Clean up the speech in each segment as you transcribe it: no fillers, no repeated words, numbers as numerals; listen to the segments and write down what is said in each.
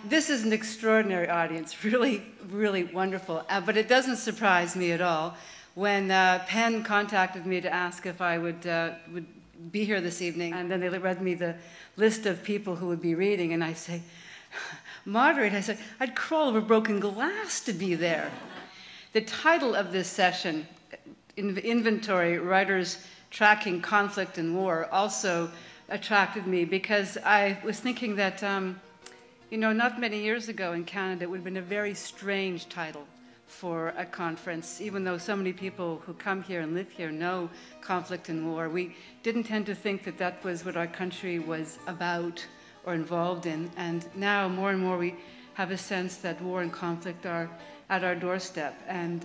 This is an extraordinary audience, really, really wonderful. But it doesn't surprise me at all. When Penn contacted me to ask if I would be here this evening, and then they read me the list of people who would be reading, and I say, moderate, I said, I'd crawl over broken glass to be there. The title of this session, Inventory, Writers Tracking Conflict and War, also attracted me because I was thinking that, you know, not many years ago in Canada, it would have been a very strange title for a conference. Even though so many people who come here and live here know conflict and war, we didn't tend to think that that was what our country was about or involved in. And now more and more we have a sense that war and conflict are at our doorstep. And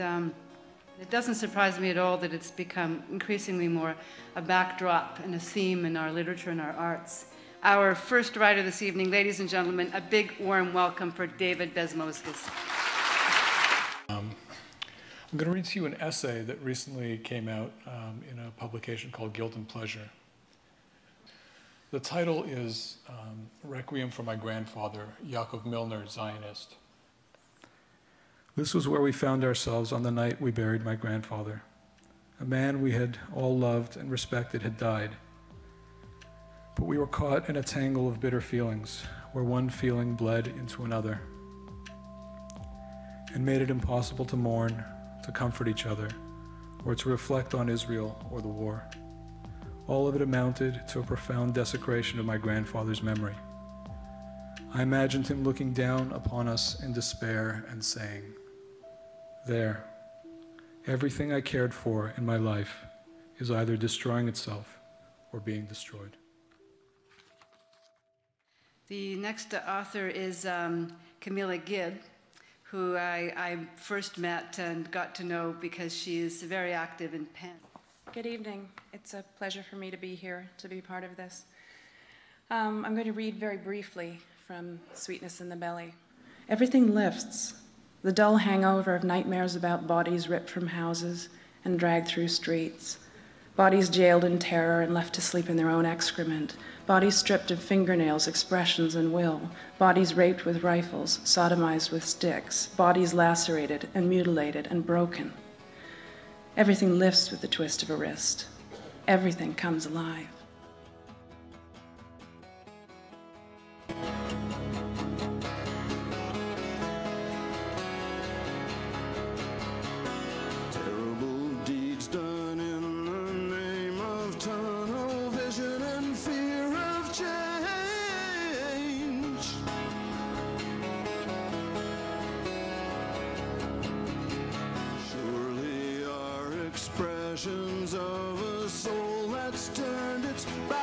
it doesn't surprise me at all that it's become increasingly more a backdrop and a theme in our literature and our arts. Our first writer this evening, ladies and gentlemen, a big warm welcome for David Bezmozgis. I'm going to read to you an essay that recently came out in a publication called Guilt and Pleasure. The title is Requiem for My Grandfather, Yakov Milner, Zionist. This was where we found ourselves on the night we buried my grandfather. A man we had all loved and respected had died. But we were caught in a tangle of bitter feelings, where one feeling bled into another, and made it impossible to mourn, to comfort each other, or to reflect on Israel or the war. All of it amounted to a profound desecration of my grandfather's memory. I imagined him looking down upon us in despair and saying, "There, everything I cared for in my life is either destroying itself or being destroyed." The next author is Camilla Gibb, who I first met and got to know because she is very active in Penn. Good evening. It's a pleasure for me to be here, to be part of this. I'm going to read very briefly from Sweetness in the Belly. Everything lifts. The dull hangover of nightmares about bodies ripped from houses and dragged through streets. Bodies jailed in terror and left to sleep in their own excrement. Bodies stripped of fingernails, expressions, and will. Bodies raped with rifles, sodomized with sticks. Bodies lacerated and mutilated and broken. Everything lifts with the twist of a wrist. Everything comes alive. Of a soul that's turned its back